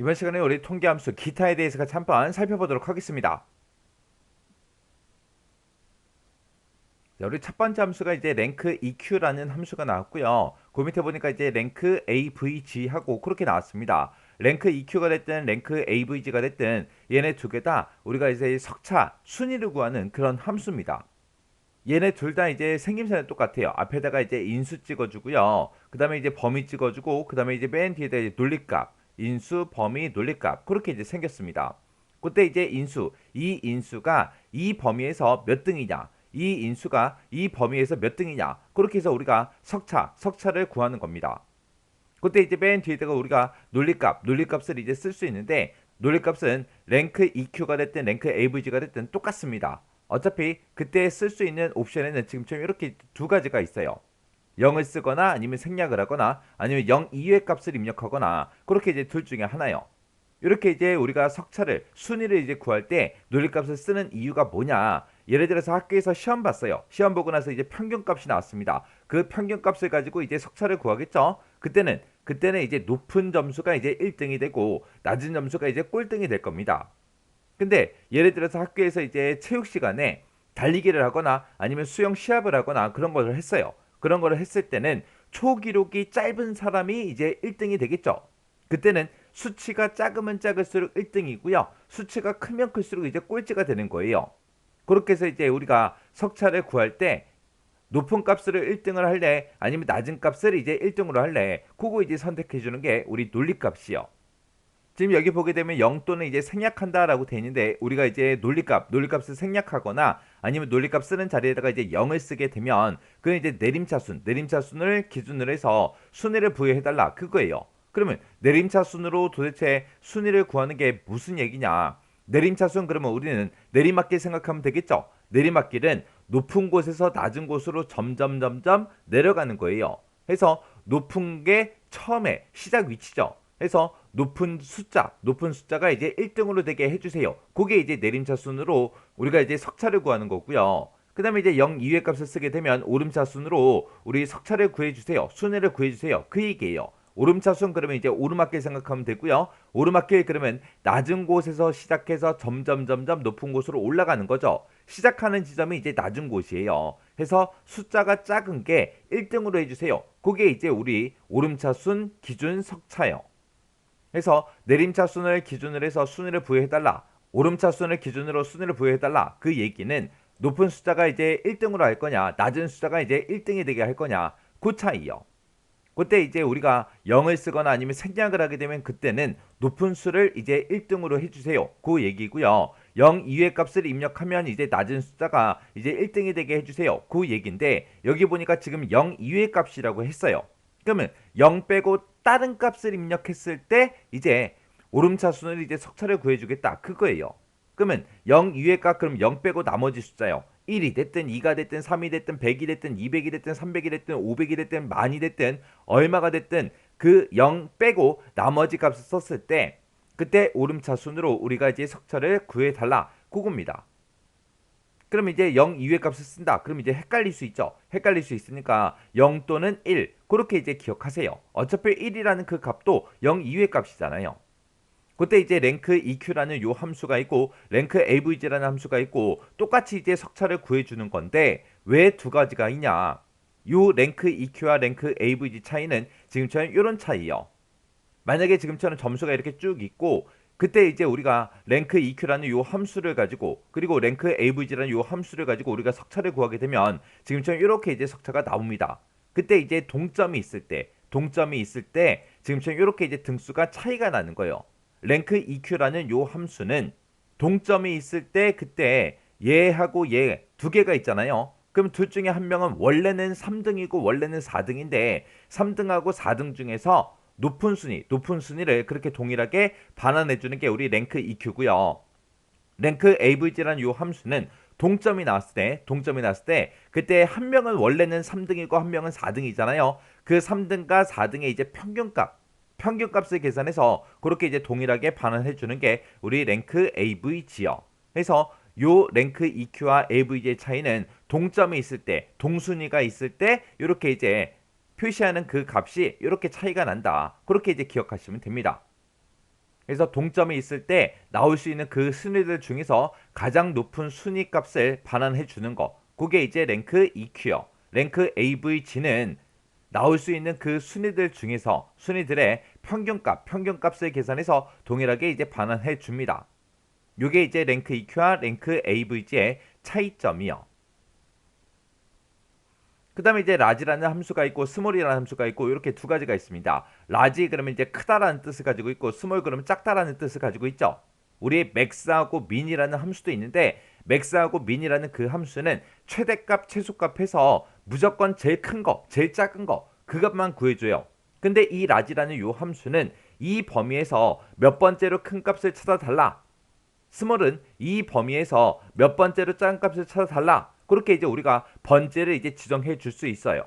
이번 시간에 우리 통계함수 기타에 대해서 같이 한번 살펴보도록 하겠습니다. 자, 우리 첫 번째 함수가 이제 랭크 EQ라는 함수가 나왔고요. 그 밑에 보니까 이제 랭크 AVG하고 그렇게 나왔습니다. 랭크 EQ가 됐든 랭크 AVG가 됐든 얘네 두 개 다 우리가 이제 석차 순위를 구하는 그런 함수입니다. 얘네 둘 다 이제 생김새는 똑같아요. 앞에다가 이제 인수 찍어주고요. 그 다음에 이제 범위 찍어주고, 그 다음에 이제 맨 뒤에다 이제 논리값, 인수, 범위, 논리값 그렇게 이제 생겼습니다. 그때 이제 인수, 이 인수가 이 범위에서 몇 등이냐, 이 인수가 이 범위에서 몇 등이냐, 그렇게 해서 우리가 석차를 구하는 겁니다. 그때 이제 맨 뒤에다가 우리가 논리값을 이제 쓸 수 있는데, 논리값은 랭크 EQ가 됐든 랭크 AVG가 됐든 똑같습니다. 어차피 그때 쓸 수 있는 옵션에는 지금처럼 이렇게 두 가지가 있어요. 0을 쓰거나 아니면 생략을 하거나 아니면 0 이외의 값을 입력하거나 그렇게 이제 둘 중에 하나요. 이렇게 이제 우리가 석차를 순위를 이제 구할 때 논리값을 쓰는 이유가 뭐냐? 예를 들어서 학교에서 시험 봤어요. 시험 보고 나서 이제 평균값이 나왔습니다. 그 평균값을 가지고 이제 석차를 구하겠죠. 그때는 이제 높은 점수가 이제 1등이 되고 낮은 점수가 이제 꼴등이 될 겁니다. 근데 예를 들어서 학교에서 이제 체육 시간에 달리기를 하거나 아니면 수영 시합을 하거나 그런 걸 했어요. 그런 걸 했을 때는 초기록이 짧은 사람이 이제 1등이 되겠죠. 그때는 수치가 작으면 작을수록 1등이고요. 수치가 크면 클수록 이제 꼴찌가 되는 거예요. 그렇게 해서 이제 우리가 석차를 구할 때 높은 값을 1등을 할래? 아니면 낮은 값을 이제 1등으로 할래? 그거 이제 선택해 주는 게 우리 논리값이요. 지금 여기 보게 되면 0 또는 이제 생략한다라고 되어 있는데 우리가 이제 논리값을 생략하거나 아니면 논리값 쓰는 자리에다가 이제 0을 쓰게 되면 그건 이제 내림차순을 기준으로 해서 순위를 부여해달라 그거예요. 그러면 내림차순으로 도대체 순위를 구하는 게 무슨 얘기냐? 내림차순 그러면 우리는 내리막길 생각하면 되겠죠? 내리막길은 높은 곳에서 낮은 곳으로 점점 내려가는 거예요. 그래서 높은 게 처음에 시작 위치죠. 해서 높은 숫자가 이제 1등으로 되게 해주세요. 그게 이제 내림차순으로 우리가 이제 석차를 구하는 거고요. 그 다음에 이제 0 이외 값을 쓰게 되면 오름차순으로 우리 석차를 구해주세요. 순위를 구해주세요. 그 얘기예요. 오름차순 그러면 이제 오르막길 생각하면 되고요. 오르막길 그러면 낮은 곳에서 시작해서 점점 높은 곳으로 올라가는 거죠. 시작하는 지점이 이제 낮은 곳이에요. 해서 숫자가 작은 게 1등으로 해주세요. 그게 이제 우리 오름차순 기준 석차예요. 그래서 내림차순을 기준으로 해서 순위를 부여해달라. 오름차순을 기준으로 순위를 부여해달라. 그 얘기는 높은 숫자가 이제 1등으로 할 거냐, 낮은 숫자가 이제 1등이 되게 할 거냐, 그 차이요. 그때 이제 우리가 0을 쓰거나 아니면 생략을 하게 되면 그때는 높은 수를 이제 1등으로 해주세요. 그 얘기고요. 0 이외 값을 입력하면 이제 낮은 숫자가 이제 1등이 되게 해주세요. 그 얘기인데 여기 보니까 지금 0 이외 값이라고 했어요. 그러면 0 빼고 다른 값을 입력했을 때 이제 오름차순을 이제 석차를 구해주겠다. 그거예요. 그러면 0 이외 값 그럼 0 빼고 나머지 숫자요. 1이 됐든 2가 됐든 3이 됐든 100이 됐든 200이 됐든 300이 됐든 500이 됐든 만이 됐든 얼마가 됐든 그 0 빼고 나머지 값을 썼을 때 그때 오름차순으로 우리가 이제 석차를 구해달라. 그겁니다. 그럼 이제 0 이외 값을 쓴다. 그럼 이제 헷갈릴 수 있죠. 헷갈릴 수 있으니까 0 또는 1 그렇게 이제 기억하세요. 어차피 1이라는 그 값도 0 이외 값이잖아요. 그때 이제 랭크 EQ라는 요 함수가 있고 랭크 AVG라는 함수가 있고 똑같이 이제 석차를 구해주는 건데 왜 두 가지가 있냐? 요 랭크 EQ와 랭크 AVG 차이는 지금처럼 이런 차이요. 만약에 지금처럼 점수가 이렇게 쭉 있고 그때 이제 우리가 랭크 EQ라는 요 함수를 가지고 그리고 랭크 AVG라는 요 함수를 가지고 우리가 석차를 구하게 되면 지금처럼 이렇게 이제 석차가 나옵니다. 그때 이제 동점이 있을 때 지금처럼 이렇게 이제 등수가 차이가 나는 거예요. 랭크 EQ라는 요 함수는 동점이 있을 때 그때 얘하고 얘 두 개가 있잖아요. 그럼 둘 중에 한 명은 원래는 3등이고 원래는 4등인데 3등하고 4등 중에서 높은 순위를 그렇게 동일하게 반환해 주는 게 우리 랭크 EQ고요. 랭크 AVG라는 요 함수는 동점이 나왔을 때 그때 한 명은 원래는 3등이고 한 명은 4등이잖아요. 그 3등과 4등의 이제 평균값을 계산해서 그렇게 이제 동일하게 반환해 주는 게 우리 랭크 AVG요. 그래서 요 랭크 EQ와 AVG의 차이는 동점이 있을 때, 동순위가 있을 때 이렇게 이제 표시하는 그 값이 이렇게 차이가 난다. 그렇게 이제 기억하시면 됩니다. 그래서 동점이 있을 때 나올 수 있는 그 순위들 중에서 가장 높은 순위 값을 반환해 주는 거. 그게 이제 랭크 EQ요. 랭크 AVG는 나올 수 있는 그 순위들 중에서 순위들의 평균값을 계산해서 동일하게 이제 반환해 줍니다. 요게 이제 랭크 EQ와 랭크 AVG의 차이점이요. 그 다음에 이제 라지라는 함수가 있고 스몰이라는 함수가 있고 이렇게 두 가지가 있습니다. 라지 그러면 이제 크다라는 뜻을 가지고 있고 스몰 그러면 작다라는 뜻을 가지고 있죠. 우리 맥스하고 민이라는 함수도 있는데 맥스하고 민이라는 그 함수는 최대값 최소값 해서 무조건 제일 큰 거 제일 작은 거 그것만 구해줘요. 근데 이 라지라는 요 함수는 이 범위에서 몇 번째로 큰 값을 찾아달라. 스몰은 이 범위에서 몇 번째로 작은 값을 찾아달라. 그렇게 이제 우리가 번째를 이제 지정해 줄 수 있어요.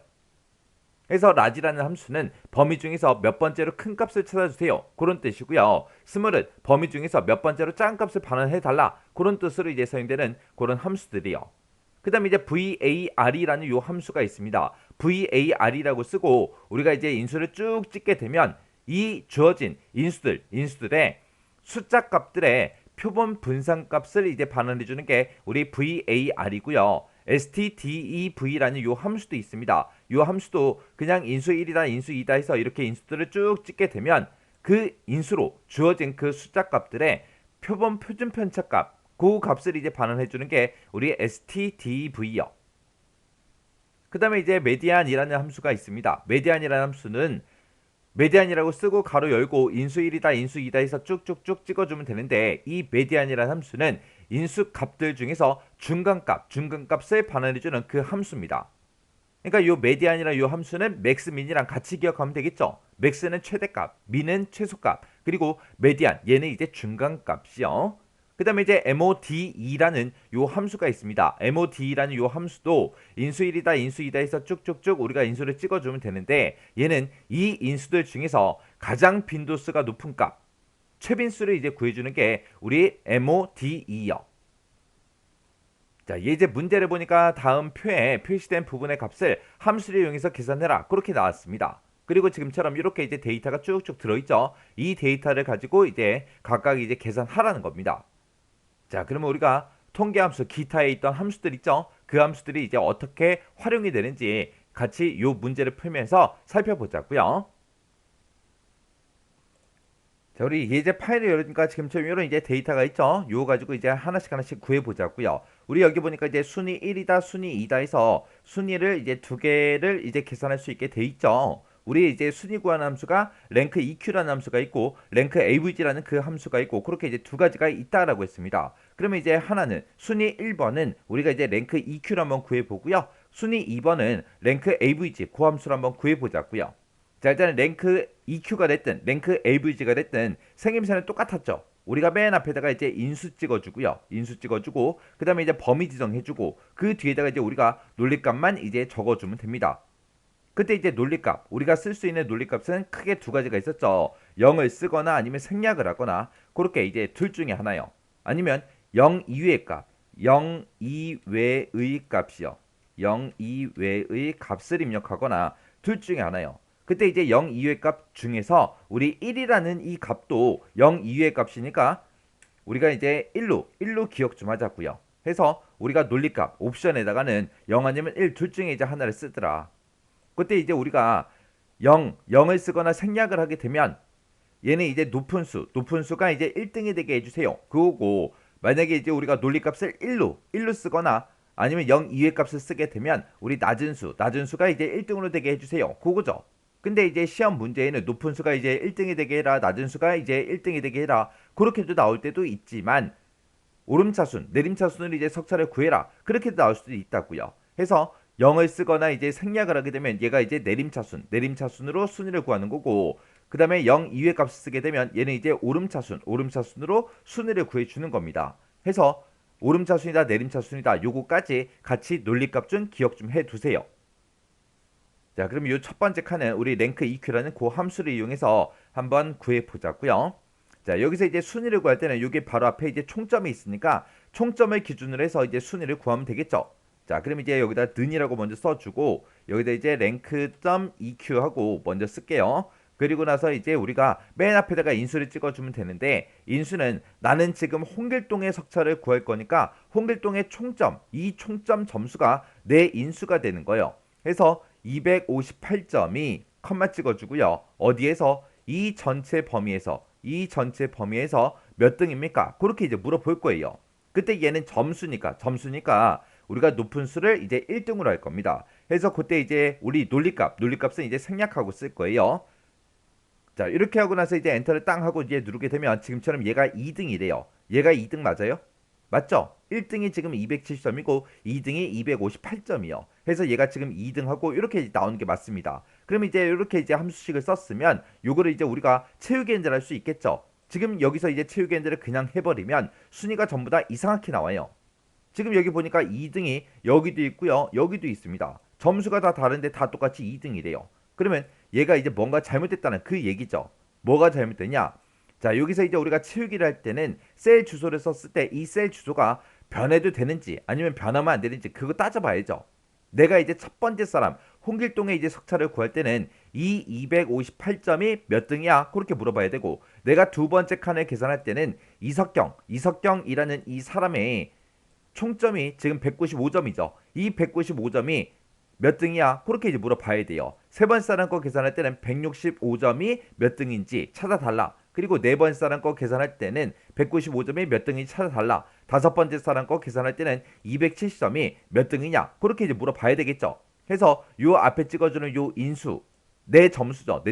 그래서 라지라는 함수는 범위 중에서 몇 번째로 큰 값을 찾아주세요. 그런 뜻이고요. 스몰은 범위 중에서 몇 번째로 작은 값을 반환해 달라. 그런 뜻으로 이제 사용되는 그런 함수들이요. 그 다음에 이제 VAR이라는 요 함수가 있습니다. VAR이라고 쓰고 우리가 이제 인수를 쭉 찍게 되면 이 주어진 인수들의 숫자 값들의 표본 분산 값을 이제 반환해 주는 게 우리 VAR이고요. stdev라는 요 함수도 있습니다. 요 함수도 그냥 인수 1이다 인수 2다 해서 이렇게 인수들을 쭉 찍게 되면 그 인수로 주어진 그 숫자 값들의 표준 편차 값, 그 값을 이제 반환해 주는 게 우리 stdev요. 그 다음에 이제 메디안이라는 함수가 있습니다. 메디안이라는 함수는 메디안이라고 쓰고 가로 열고 인수 1이다 인수 2다 해서 쭉쭉쭉 찍어주면 되는데 이 메디안이라는 함수는 인수 값들 중에서 중간값을 반환해주는 그 함수입니다. 그러니까 요 메디안이라는 요 함수는 맥스 민이랑 같이 기억하면 되겠죠. 맥스는 최대값, 민은 최소값, 그리고 메디안 얘는 이제 중간값이요. 그 다음에 이제 MODE라는 요 함수가 있습니다. MODE라는 요 함수도 인수 1이다 인수 2다 해서 쭉쭉쭉 우리가 인수를 찍어주면 되는데 얘는 이 인수들 중에서 가장 빈도수가 높은 값 최빈수를 이제 구해주는 게 우리 MODE요. 자, 이제 문제를 보니까 다음 표에 표시된 부분의 값을 함수를 이용해서 계산해라. 그렇게 나왔습니다. 그리고 지금처럼 이렇게 이제 데이터가 쭉쭉 들어있죠. 이 데이터를 가지고 이제 각각 이제 계산하라는 겁니다. 자, 그러면 우리가 통계함수 기타에 있던 함수들 있죠. 그 함수들이 이제 어떻게 활용이 되는지 같이 요 문제를 풀면서 살펴보자고요. 자, 우리 예제 파일을 열으니까 지금처럼 이런 이제 데이터가 있죠. 요 가지고 이제 하나씩 구해보자고요. 우리 여기 보니까 이제 순위 1이다, 순위 2다 해서 순위를 이제 두 개를 이제 계산할 수 있게 돼 있죠. 우리 이제 순위 구하는 함수가 랭크 EQ라는 함수가 있고 랭크 AVG라는 그 함수가 있고 그렇게 이제 두 가지가 있다라고 했습니다. 그러면 이제 하나는 순위 1번은 우리가 이제 랭크 EQ를 한번 구해보고요. 순위 2번은 랭크 AVG 그 함수를 한번 구해보자고요. 자, 일단 랭크 EQ가 됐든 랭크 AVG가 됐든 생김새는 똑같았죠. 우리가 맨 앞에다가 이제 인수 찍어주고요. 인수 찍어주고 그 다음에 이제 범위 지정해주고 그 뒤에다가 이제 우리가 논리값만 이제 적어주면 됩니다. 그때 이제 논리값 우리가 쓸 수 있는 논리값은 크게 두 가지가 있었죠. 0을 쓰거나 아니면 생략을 하거나 그렇게 이제 둘 중에 하나요. 아니면 0 이외의 값, 0 이외의 값이요. 0 이외의 값을 입력하거나 둘 중에 하나요. 그때 이제 0 이외의 값 중에서 우리 1이라는 이 값도 0 이외의 값이니까 우리가 이제 1로 기억 좀 하자고요. 해서 우리가 논리값 옵션에다가는 0 아니면 1 둘 중에 이제 하나를 쓰더라. 그때 이제 우리가 0을 쓰거나 생략을 하게 되면 얘는 이제 높은 수가 이제 1등이 되게 해주세요. 그거고 만약에 이제 우리가 논리값을 1로 쓰거나 아니면 0 이외의 값을 쓰게 되면 우리 낮은 수가 이제 1등으로 되게 해주세요. 그거죠. 근데 이제 시험 문제에는 높은 수가 이제 1등이 되게 해라, 낮은 수가 이제 1등이 되게 해라. 그렇게도 나올 때도 있지만 오름차순, 내림차순으로 이제 석차를 구해라. 그렇게도 나올 수도 있다고요. 해서 0을 쓰거나 이제 생략을 하게 되면 얘가 이제 내림차순으로 순위를 구하는 거고 그 다음에 0 이외 값을 쓰게 되면 얘는 이제 오름차순으로 순위를 구해주는 겁니다. 해서 오름차순이다 내림차순이다 요거까지 같이 논리값 좀 기억 좀 해두세요. 자, 그럼 이 첫 번째 칸은 우리 랭크 EQ라는 그 함수를 이용해서 한번 구해보자고요. 자, 여기서 이제 순위를 구할 때는 이게 바로 앞에 이제 총점이 있으니까 총점을 기준으로 해서 이제 순위를 구하면 되겠죠. 자, 그럼 이제 여기다 는이라고 먼저 써주고 여기다 이제 랭크.eq 하고 먼저 쓸게요. 그리고 나서 이제 우리가 맨 앞에다가 인수를 찍어주면 되는데, 인수는 나는 지금 홍길동의 석차를 구할 거니까 홍길동의 총점, 이 총점 점수가 내 인수가 되는 거예요. 그래서 258점이 컴마 찍어주고요. 어디에서? 이 전체 범위에서 몇 등입니까? 그렇게 이제 물어볼 거예요. 그때 얘는 점수니까 우리가 높은 수를 이제 1등으로 할 겁니다. 그래서 그때 이제 우리 논리값은 이제 생략하고 쓸 거예요. 자, 이렇게 하고 나서 이제 엔터를 땅 하고 이제 누르게 되면 지금처럼 얘가 2등이래요. 얘가 2등 맞아요? 맞죠? 1등이 지금 270점이고 2등이 258점이요. 그래서 얘가 지금 2등하고 이렇게 나오는 게 맞습니다. 그럼 이제 이렇게 이제 함수식을 썼으면 요거를 이제 우리가 채우기 엔드를 할 수 있겠죠. 지금 여기서 이제 채우기 엔드를 그냥 해버리면 순위가 전부 다 이상하게 나와요. 지금 여기 보니까 2등이 여기도 있고요. 여기도 있습니다. 점수가 다 다른데 다 똑같이 2등이래요. 그러면 얘가 이제 뭔가 잘못됐다는 그 얘기죠. 뭐가 잘못됐냐? 자, 여기서 이제 우리가 채우기를 할 때는 셀 주소를 썼을 때 이 셀 주소가 변해도 되는지 아니면 변하면 안 되는지 그거 따져봐야죠. 내가 이제 첫 번째 사람 홍길동의 이제 석차를 구할 때는 이 258점이 몇 등이야? 그렇게 물어봐야 되고, 내가 두 번째 칸을 계산할 때는 이석경이라는 이 사람의 총점이 지금 195점이죠. 이 195점이 몇 등이야? 그렇게 이제 물어봐야 돼요. 세 번째 사람 거 계산할 때는 165점이 몇 등인지 찾아달라. 그리고 네 번째 사람 거 계산할 때는 195점이 몇 등인지 찾아달라. 다섯 번째 사람 거 계산할 때는 270점이 몇 등이냐? 그렇게 이제 물어봐야 되겠죠. 그래서 요 앞에 찍어주는 요 인수, 내 점수죠.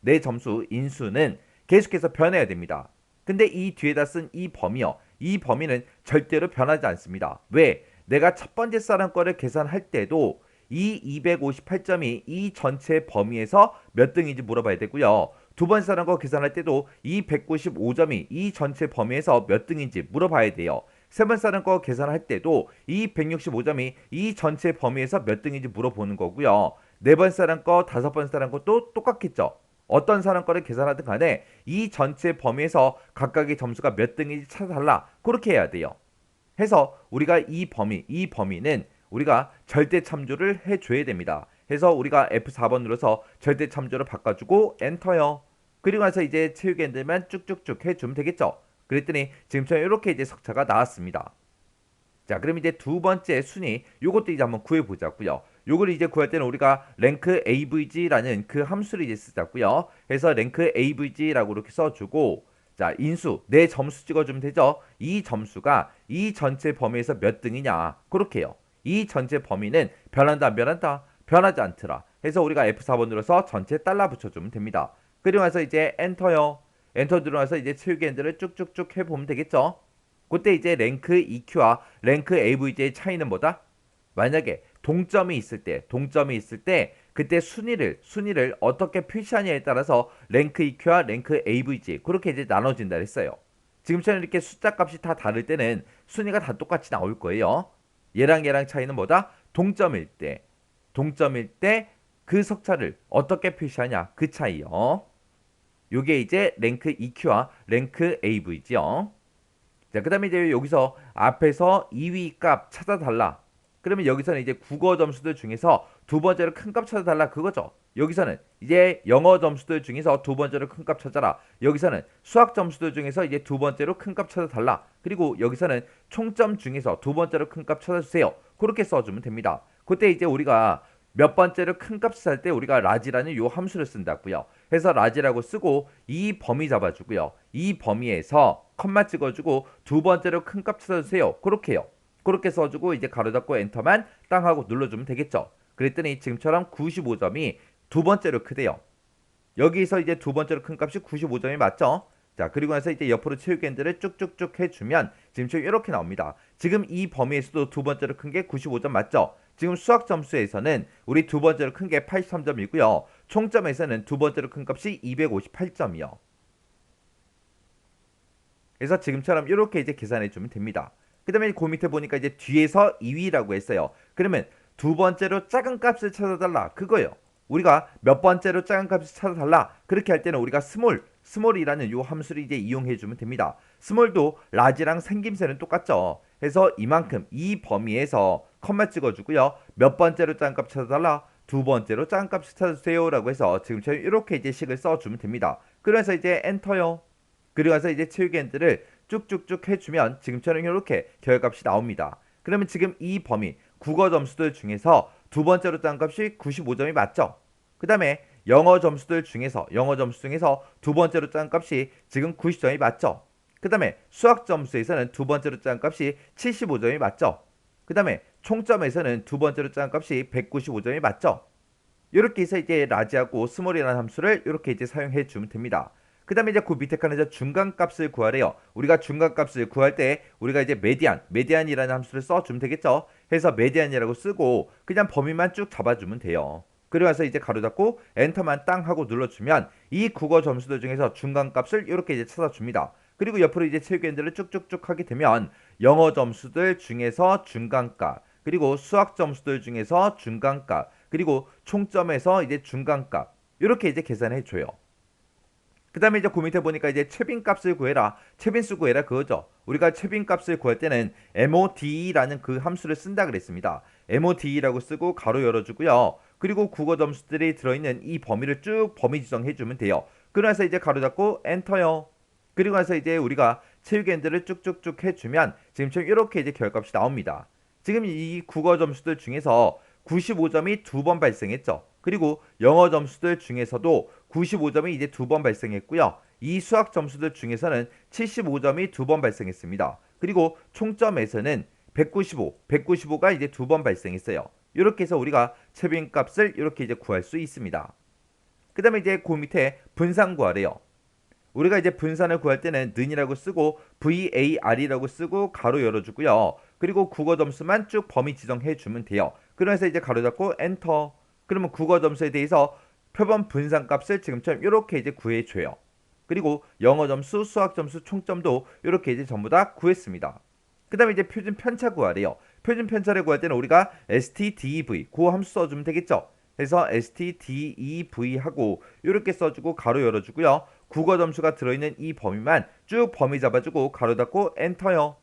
내 점수 인수는 계속해서 변해야 됩니다. 근데 이 뒤에다 쓴 이 범위요. 이 범위는 절대로 변하지 않습니다. 왜? 내가 첫 번째 사람 거를 계산할 때도 이 258점이 이 전체 범위에서 몇 등인지 물어봐야 되고요. 두 번째 사람 거 계산할 때도 이 195점이 이 전체 범위에서 몇 등인지 물어봐야 돼요. 세 번째 사람 거 계산할 때도 이 165점이 이 전체 범위에서 몇 등인지 물어보는 거고요. 네 번째 사람 거, 다섯 번째 사람 것도 똑같겠죠. 어떤 사람 거를 계산하든 간에 이 전체 범위에서 각각의 점수가 몇 등인지 찾아달라. 그렇게 해야 돼요. 해서 우리가 이 범위는 우리가 절대 참조를 해줘야 됩니다. 해서 우리가 F4번 눌러서 절대 참조를 바꿔주고 엔터요. 그리고 나서 이제 채우기 엔드만 쭉쭉쭉 해주면 되겠죠. 그랬더니 지금처럼 이렇게 이제 석차가 나왔습니다. 자, 그럼 이제 두 번째 순위 요것도 이제 한번 구해보자고요. 요걸 이제 구할 때는 우리가 랭크 avg라는 그 함수를 이제 쓰자고요. 그래서 랭크 avg라고 이렇게 써주고, 자, 인수 내 점수 찍어주면 되죠. 이 점수가 이 전체 범위에서 몇 등이냐 그렇게 해요. 이 전체 범위는 변한다 안 변한다? 변하지 않더라. 그래서 우리가 F4번 눌러서 전체 달라 붙여주면 됩니다. 그리고 나서 이제 엔터요. 엔터 들어가서 이제 채우기 엔드를 쭉쭉쭉 해보면 되겠죠. 그때 이제 랭크 EQ와 랭크 AVG의 차이는 뭐다? 만약에 동점이 있을 때 그때 순위를 어떻게 표시하냐에 따라서 랭크 EQ와 랭크 AVG 그렇게 이제 나눠진다 했어요. 지금처럼 이렇게 숫자 값이 다 다를 때는 순위가 다 똑같이 나올 거예요. 얘랑 차이는 뭐다? 동점일 때 그 석차를 어떻게 표시하냐 그 차이요. 요게 이제 랭크 EQ와 랭크 AVG요. 자, 그 다음에 이제 여기서 앞에서 2위 값 찾아달라. 그러면 여기서는 이제 국어 점수들 중에서 두 번째로 큰 값 찾아달라 그거죠. 여기서는 이제 영어 점수들 중에서 두 번째로 큰 값 찾아라. 여기서는 수학 점수들 중에서 이제 두 번째로 큰 값 찾아달라. 그리고 여기서는 총점 중에서 두 번째로 큰 값 찾아주세요. 그렇게 써주면 됩니다. 그때 이제 우리가 몇 번째로 큰 값을 살 때 우리가 라지라는 요 함수를 쓴다고요. 해서 라지라고 쓰고 이 범위 잡아주고요. 이 범위에서 컴마 찍어주고 두 번째로 큰 값 찾아주세요. 그렇게 해요. 그렇게 써주고 이제 가로 닫고 엔터만 땅 하고 눌러주면 되겠죠. 그랬더니 지금처럼 95점이 두 번째로 크대요. 여기서 이제 두 번째로 큰 값이 95점이 맞죠? 자, 그리고 나서 이제 옆으로 채우기 엔드를 쭉쭉쭉 해주면 지금처럼 이렇게 나옵니다. 지금 이 범위에서도 두 번째로 큰 게 95점 맞죠? 지금 수학 점수에서는 우리 두 번째로 큰 게 83점이고요. 총점에서는 두 번째로 큰 값이 258점이요. 그래서 지금처럼 이렇게 이제 계산해 주면 됩니다. 그 다음에 그 밑에 보니까 이제 뒤에서 2위라고 했어요. 그러면 두 번째로 작은 값을 찾아달라 그거예요. 우리가 몇 번째로 작은 값을 찾아달라 그렇게 할 때는 우리가 스몰이라는 요 함수를 이제 이용해 주면 됩니다. 스몰도 라지랑 생김새는 똑같죠. 그래서 이만큼 이 범위에서 컴마 찍어주고요. 몇 번째로 작은 값 찾아달라? 두 번째로 작은 값을 찾아주세요 라고 해서 지금처럼 이렇게 이제 식을 써주면 됩니다. 그래서 이제 엔터요. 그리고 나서 이제 채우기 엔드를 쭉쭉쭉 해주면 지금처럼 이렇게 결과값이 나옵니다. 그러면 지금 이 범위 국어 점수들 중에서 두 번째로 짠 값이 95점이 맞죠? 그 다음에 영어 점수 중에서 두 번째로 짠 값이 지금 90점이 맞죠? 그 다음에 수학 점수에서는 두 번째로 짠 값이 75점이 맞죠? 그 다음에 총점에서는 두 번째로 짠 값이 195점이 맞죠? 이렇게 해서 이제 라지하고 스몰이라는 함수를 이렇게 이제 사용해 주면 됩니다. 그 다음에 이제 그 밑에 칸에서 중간값을 구하래요. 우리가 중간값을 구할 때 우리가 이제 메디안이라는 함수를 써주면 되겠죠. 해서 메디안이라고 쓰고 그냥 범위만 쭉 잡아주면 돼요. 그러면서 이제 가로 닫고 엔터만 땅 하고 눌러주면 이 국어 점수들 중에서 중간값을 이렇게 이제 찾아줍니다. 그리고 옆으로 이제 채우기 엔드를 쭉쭉쭉 하게 되면 영어 점수들 중에서 중간값, 그리고 수학 점수들 중에서 중간값, 그리고 총점에서 이제 중간값 이렇게 이제 계산해 줘요. 그 다음에 이제 그 밑에 보니까 이제 최빈값을 구해라, 최빈수 구해라 그거죠. 우리가 최빈값을 구할 때는 MOD라는 그 함수를 쓴다 그랬습니다. MOD라고 쓰고 가로 열어주고요. 그리고 국어 점수들이 들어있는 이 범위를 쭉 범위 지정해주면 돼요. 그러면서 이제 가로 닫고 엔터요. 그리고 나서 이제 우리가 채우기 엔드를 쭉쭉쭉 해주면 지금처럼 이렇게 이제 결값이 나옵니다. 지금 이 국어 점수들 중에서 95점이 두 번 발생했죠. 그리고 영어 점수들 중에서도 95점이 이제 두 번 발생했고요. 이 수학 점수들 중에서는 75점이 두 번 발생했습니다. 그리고 총점에서는 195가 이제 두 번 발생했어요. 이렇게 해서 우리가 최빈값을 이렇게 이제 구할 수 있습니다. 그 다음에 이제 그 밑에 분산 구하래요. 우리가 이제 분산을 구할 때는 는이라고 쓰고 VAR이라고 쓰고 가로 열어주고요. 그리고 국어 점수만 쭉 범위 지정해 주면 돼요. 그러면서 이제 가로 닫고 엔터. 그러면 국어 점수에 대해서 표본 분산 값을 지금처럼 이렇게 이제 구해줘요. 그리고 영어 점수, 수학 점수, 총점도 이렇게 이제 전부 다 구했습니다. 그 다음에 이제 표준 편차 구하래요. 표준 편차를 구할 때는 우리가 stdev 그 함수 써주면 되겠죠. 그래서 stdev 하고 이렇게 써주고 가로 열어주고요. 국어 점수가 들어있는 이 범위만 쭉 범위 잡아주고 가로 닫고 엔터요.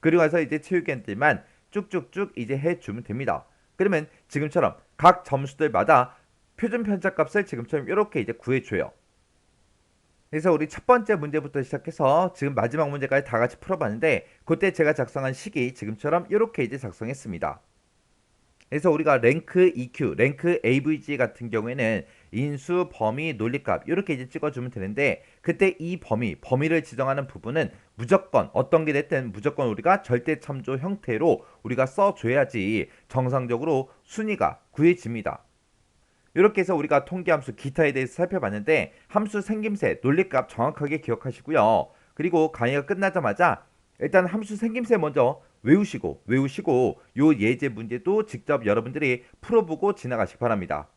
그리고 나서 이제 채우기 엔트만 쭉쭉쭉 이제 해주면 됩니다. 그러면 지금처럼 각 점수들마다 표준 편차 값을 지금처럼 이렇게 이제 구해줘요. 그래서 우리 첫 번째 문제부터 시작해서 지금 마지막 문제까지 다 같이 풀어봤는데 그때 제가 작성한 식이 지금처럼 이렇게 이제 작성했습니다. 그래서 우리가 랭크 EQ, 랭크 AVG 같은 경우에는 인수, 범위, 논리값 이렇게 이제 찍어주면 되는데 그때 이 범위를 지정하는 부분은 무조건 어떤 게 됐든 무조건 우리가 절대 참조 형태로 우리가 써줘야지 정상적으로 순위가 구해집니다. 이렇게 해서 우리가 통계함수 기타에 대해서 살펴봤는데 함수 생김새, 논리값 정확하게 기억하시고요. 그리고 강의가 끝나자마자 일단 함수 생김새 먼저 외우시고 요 예제 문제도 직접 여러분들이 풀어보고 지나가시기 바랍니다.